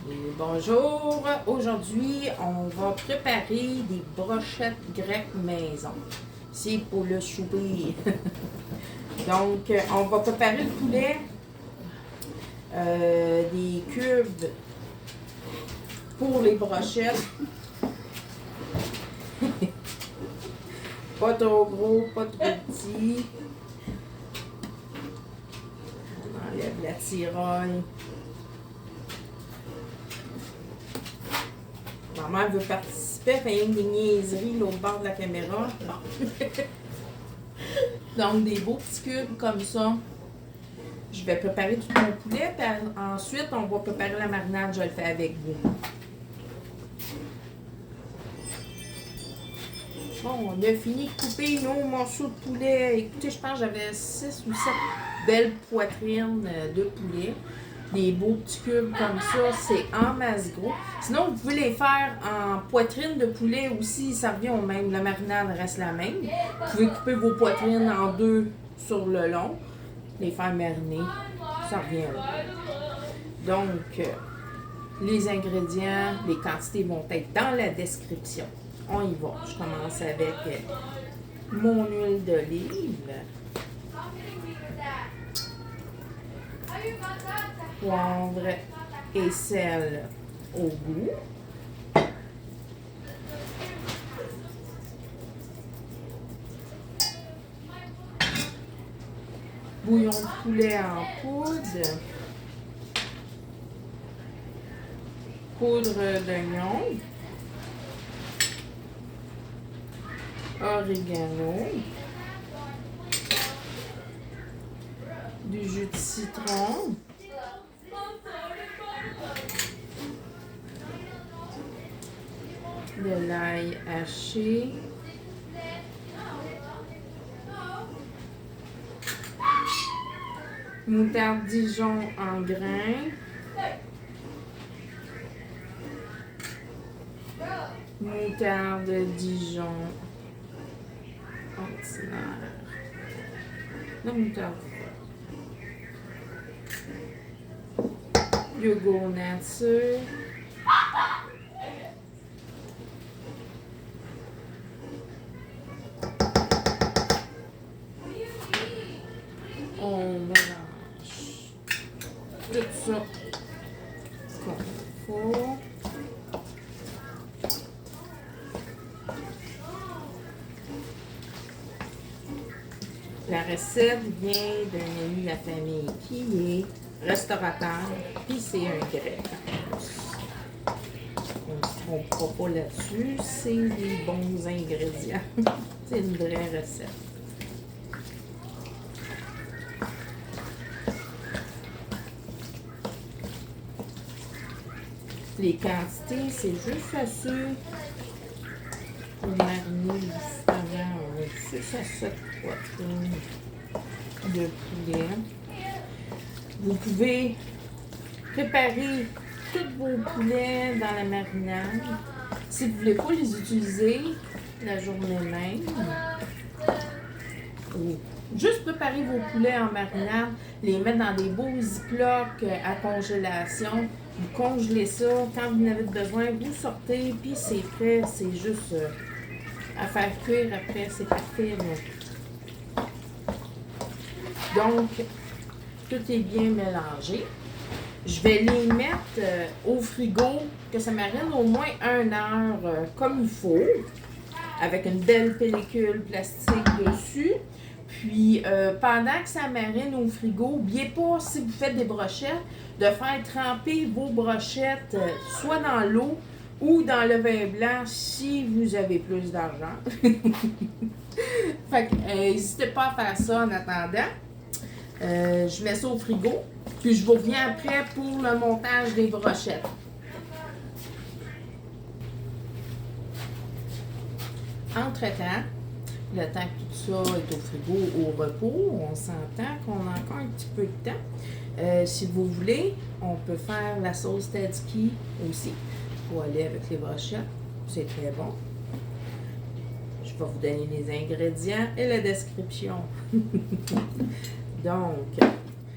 Et bonjour! Aujourd'hui, on va préparer des brochettes grecques maison. C'est pour le souper. Donc, on va préparer le poulet, des cubes pour les brochettes. Pas trop gros, pas trop petit. On enlève la tirogne. Maman veut participer, elle fait des niaiseries l'autre bord de la caméra. Donc, des beaux petits cubes comme ça. Je vais préparer tout mon poulet, puis ensuite, on va préparer la marinade. Je le fais avec vous. Bon, on a fini de couper nos morceaux de poulet. Écoutez, je pense que j'avais 6 ou 7 belles poitrines de poulet. Des beaux petits cubes comme ça, c'est en masse gros. Sinon, vous pouvez les faire en poitrine de poulet aussi, ça revient au même. La marinade reste la même. Vous pouvez couper vos poitrines en 2 sur le long, les faire mariner, ça revient là. Donc, les ingrédients, les quantités vont être dans la description. On y va. Je commence avec mon huile d'olive. Poivre et sel au goût. Bouillon de poulet en poudre. Poudre d'oignon. Oregano. Du jus de citron. De l'ail haché, moutarde Dijon en grains, moutarde Dijon ordinaire, la moutarde, yogourt nature, on mélange tout ça comme il faut. La recette vient d'un ami de la famille qui est restaurateur, puis c'est un grec. On ne se trompera pas là-dessus, c'est des bons ingrédients. C'est une vraie recette. Les quantités, c'est juste assez pour mariner avant 6 à 7 poitrines de poulet. Vous pouvez préparer tous vos poulets dans la marinade. Si vous ne voulez pas les utiliser la journée même, ou juste préparer vos poulets en marinade, les mettre dans des beaux ziplocs à congélation. Vous congelez ça, quand vous en avez besoin, vous sortez, puis c'est prêt, c'est juste à faire cuire après, c'est parfait. Là. Donc, tout est bien mélangé. Je vais les mettre au frigo, que ça marine au moins 1 heure comme il faut, avec une belle pellicule plastique dessus. Puis, pendant que ça marine au frigo, n'oubliez pas, si vous faites des brochettes, de faire tremper vos brochettes soit dans l'eau ou dans le vin blanc si vous avez plus d'argent. Fait que, n'hésitez pas à faire ça en attendant. Je mets ça au frigo, puis je vous reviens après pour le montage des brochettes. Entre-temps, le temps que tout ça est au frigo, au repos, on s'entend qu'on a encore un petit peu de temps. Si vous voulez, on peut faire la sauce tzatziki aussi pour aller avec les brochettes. C'est très bon. Je vais vous donner les ingrédients et la description. Donc,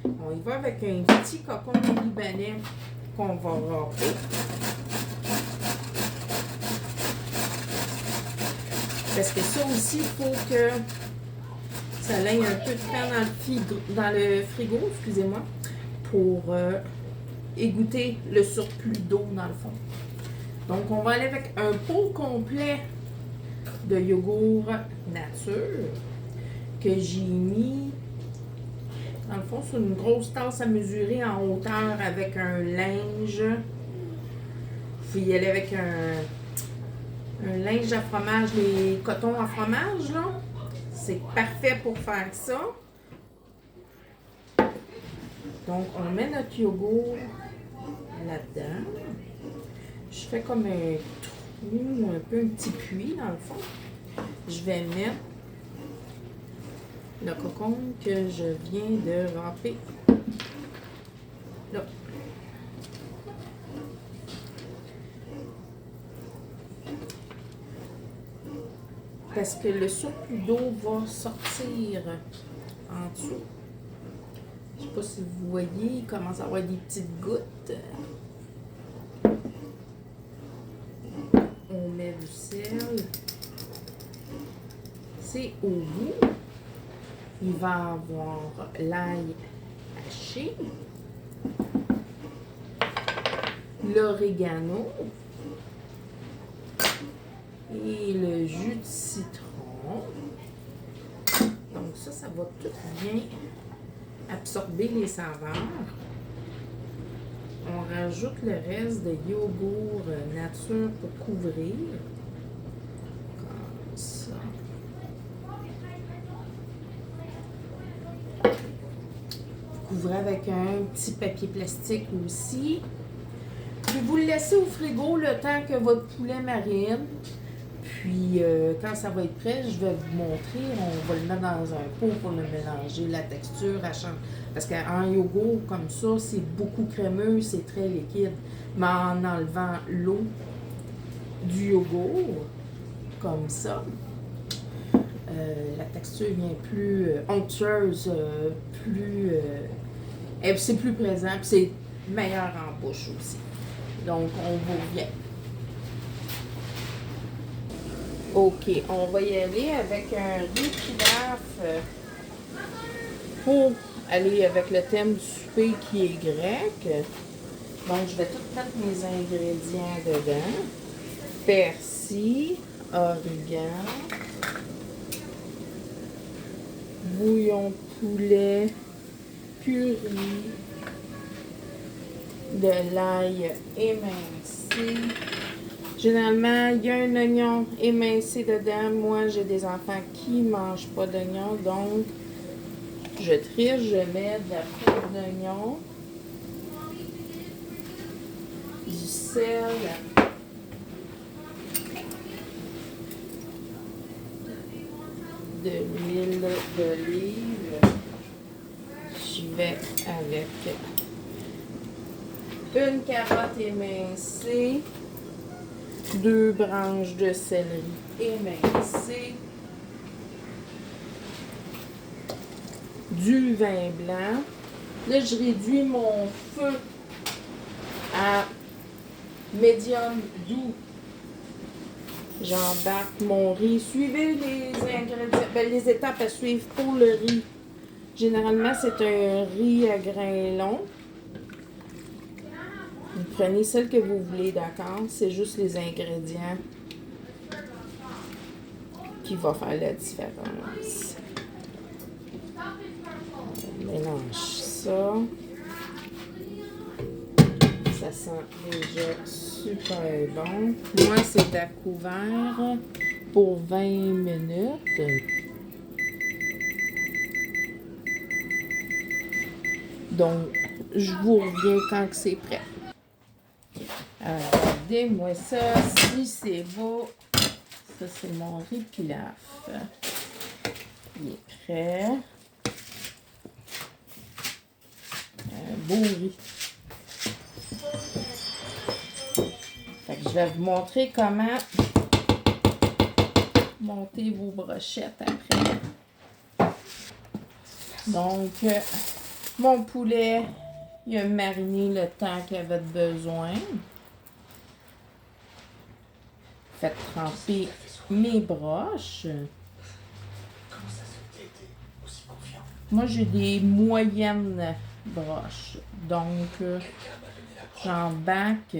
On y va avec un petit cocon libanais qu'on va râper. Parce que ça aussi, il faut que ça aille un peu de temps dans le frigo, excusez-moi, pour égoutter le surplus d'eau dans le fond. Donc, on va aller avec un pot complet de yogourt nature que j'ai mis, dans le fond, sur une grosse tasse à mesurer en hauteur avec un linge. Vous pouvez y aller avec un linge à fromage, les cotons à fromage, là. C'est parfait pour faire ça. Donc, on met notre yogourt là-dedans. Je fais comme un trou, un peu un petit puits dans le fond. Je vais mettre le cocon que je viens de râper là. Parce que le surplus d'eau va sortir en dessous. Je ne sais pas si vous voyez, il commence à avoir des petites gouttes. On met du sel. C'est au bout. Il va avoir l'ail haché, l'orégano et le jus de citron. Donc ça va tout bien absorber les saveurs. On rajoute le reste de yogourt nature pour couvrir. Comme ça. Couvrez avec un petit papier plastique aussi. Puis vous le laissez au frigo le temps que votre poulet marine. Puis quand ça va être prêt, je vais vous montrer. On va le mettre dans un pot pour le mélanger. La texture, elle change. Parce qu'en yogourt comme ça, c'est beaucoup crémeux, c'est très liquide. Mais en enlevant l'eau du yogourt, comme ça, la texture vient plus onctueuse, c'est plus présent, puis c'est meilleur en bouche aussi. Donc, on vous revient. OK, on va y aller avec un riz pilaf pour aller avec le thème du souper qui est grec. Donc, je vais tout mettre mes ingrédients dedans. Persil, origan, bouillon de poulet, purée, de l'ail émincé. Généralement, il y a un oignon émincé dedans. Moi, j'ai des enfants qui ne mangent pas d'oignon, donc je triche, je mets de la poudre d'oignon, du sel, de l'huile d'olive. Je vais avec une carotte émincée, 2 branches de céleri émincées, du vin blanc. Là, je réduis mon feu à médium doux. J'embarque mon riz. Suivez les ingrédients, les étapes à suivre pour le riz. Généralement, c'est un riz à grains longs. Vous prenez celle que vous voulez, d'accord? C'est juste les ingrédients qui vont faire la différence. On mélange ça. Ça sent déjà super bon. Moi, c'est à couvert pour 20 minutes. Donc, je vous reviens quand c'est prêt. Regardez-moi ça, si c'est beau. Ça, c'est mon riz pilaf. Il est prêt. Un beau riz. Fait que je vais vous montrer comment monter vos brochettes après. Donc, Mon poulet, il a mariné le temps qu'il avait besoin. Fait tremper mes broches. Moi, j'ai des moyennes broches. Donc, j'embarque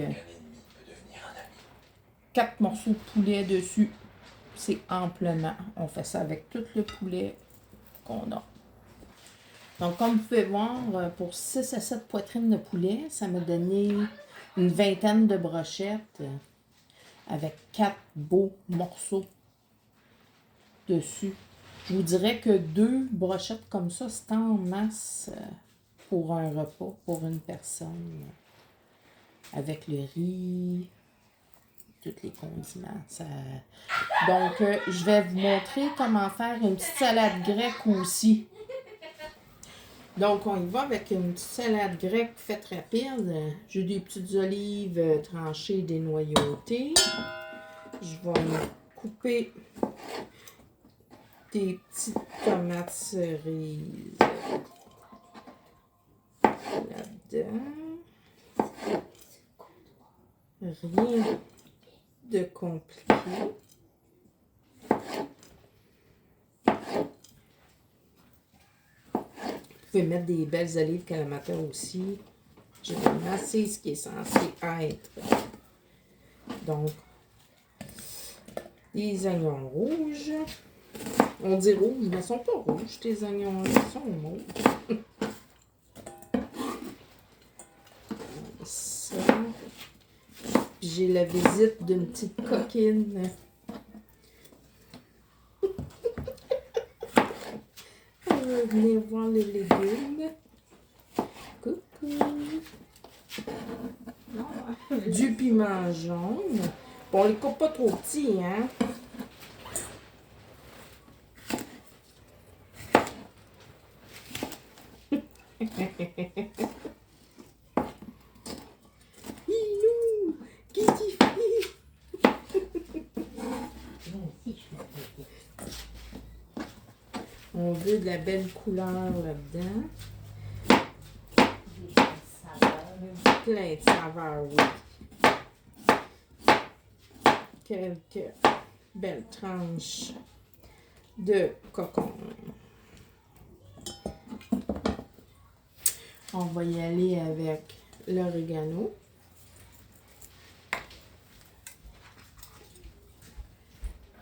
4 morceaux de poulet dessus. C'est amplement. On fait ça avec tout le poulet qu'on a. Donc, comme vous pouvez voir, pour 6 à 7 poitrines de poulet, ça m'a donné une vingtaine de brochettes avec 4 beaux morceaux dessus. Je vous dirais que 2 brochettes comme ça, c'est en masse pour un repas, pour une personne, avec le riz, tous les condiments. Ça... Donc, je vais vous montrer comment faire une petite salade grecque aussi. Donc, on y va avec une petite salade grecque faite rapide. J'ai des petites olives tranchées, dénoyautées. Je vais me couper des petites tomates cerises là-dedans. Rien de compliqué. Vous pouvez mettre des belles olives Kalamata aussi. Généralement, c'est ce qui est censé être. Donc, des oignons rouges. On dit rouges, mais ils ne sont pas rouges, tes oignons, ils sont mauves. Ça. Puis j'ai la visite d'une petite coquine. Venez voir les légumes. Coucou. Du piment jaune. Bon, on les coupe pas trop petits, hein. Ilou, qu'est-ce qu'il fait? On veut de la belle couleur là-dedans. Plein de saveurs, oui. Quelques belles tranches de cocon. On va y aller avec l'orégano.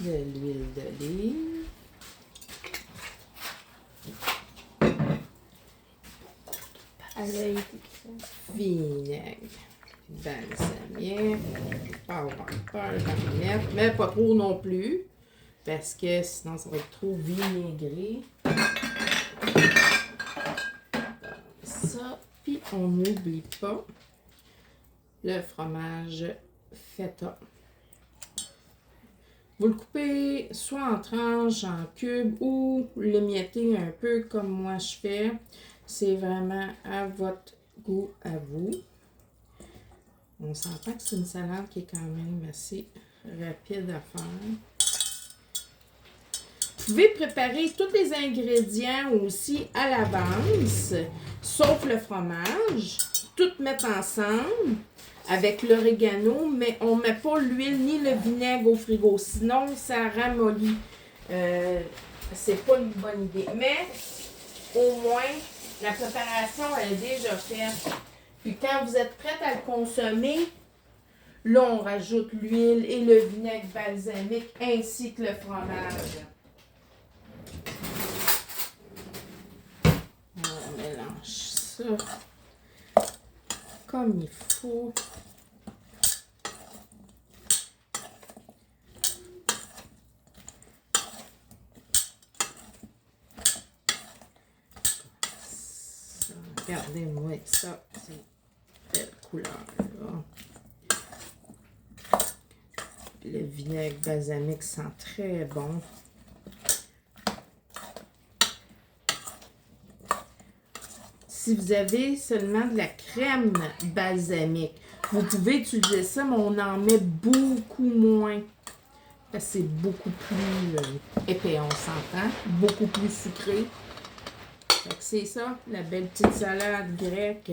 De l'huile d'olive. Vinaigre. Balsamique. Pamplemousse. Mais pas trop non plus. Parce que sinon, ça va être trop vinaigré. Ça. Puis, on n'oublie pas le fromage feta. Vous le coupez soit en tranches, en cubes ou l'émiettez un peu comme moi je fais. C'est vraiment à votre goût, à vous. On s'entend que c'est une salade qui est quand même assez rapide à faire. Vous pouvez préparer tous les ingrédients aussi à l'avance, sauf le fromage. Tout mettre ensemble avec l'orégano, mais on ne met pas l'huile ni le vinaigre au frigo, sinon ça ramollit. C'est pas une bonne idée. Mais au moins, la préparation elle est déjà faite. Puis quand vous êtes prête à le consommer, là on rajoute l'huile et le vinaigre balsamique ainsi que le fromage. On mélange ça comme il faut. Regardez-moi ça, c'est belle couleur là. Le vinaigre balsamique sent très bon. Si vous avez seulement de la crème balsamique, vous pouvez utiliser ça, mais on en met beaucoup moins. Parce que c'est beaucoup plus épais, on s'entend. Beaucoup plus sucré. Fait que c'est ça, la belle petite salade grecque.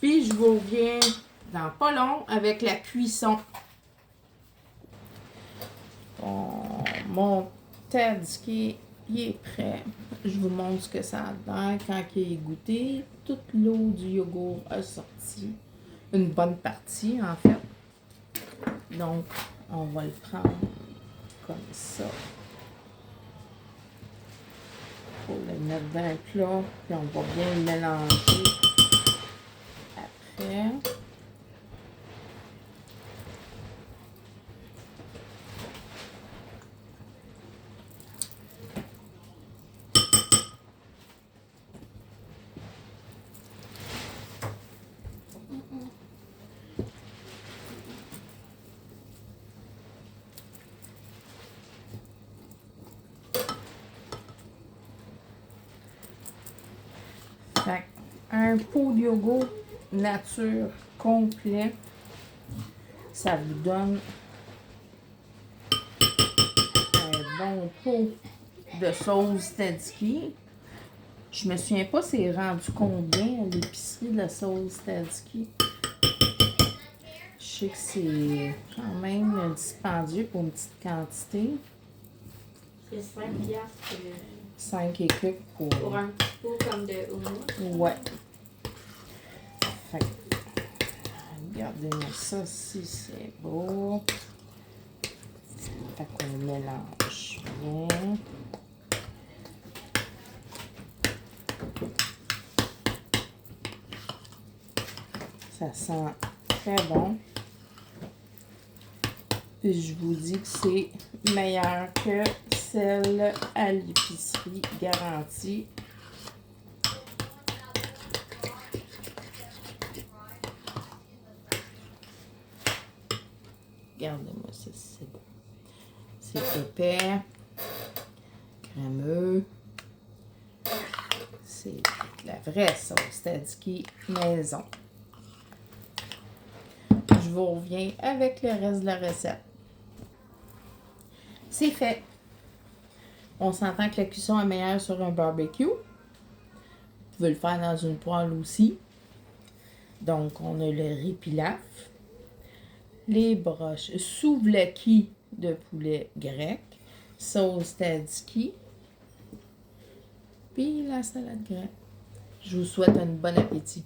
Puis je vous reviens dans pas long avec la cuisson. Mon tzatziki, il est prêt. Je vous montre ce que ça a l'air quand il est goûté. Toute l'eau du yogourt a sorti. Une bonne partie, en fait. Donc, on va le prendre comme ça. Pour le mettre dans le plat. Puis on va bien le mélanger après. Fait un pot de yogourt nature complet, ça vous donne un bon pot de sauce tzatziki. Je me souviens pas c'est rendu combien à l'épicerie de la sauce tzatziki. Je sais que c'est quand même dispendieux pour une petite quantité. C'est 5 piastres. 5 et quelques Pour un petit pot comme de houmous. Ouais. Fait que, regardez-moi ça si c'est beau. Fait qu'on mélange bien. Ça sent très bon. Puis je vous dis que c'est meilleur que celle à l'épicerie, garantie. Regardez-moi ça, c'est bon. C'est épais, crémeux. C'est la vraie sauce tzatziki maison. Je vous reviens avec le reste de la recette. C'est fait. On s'entend que la cuisson est meilleure sur un barbecue. Vous pouvez le faire dans une poêle aussi. Donc, on a le riz pilaf, les broches souvlaki de poulet grec, sauce tzatziki, puis la salade grecque. Je vous souhaite un bon appétit.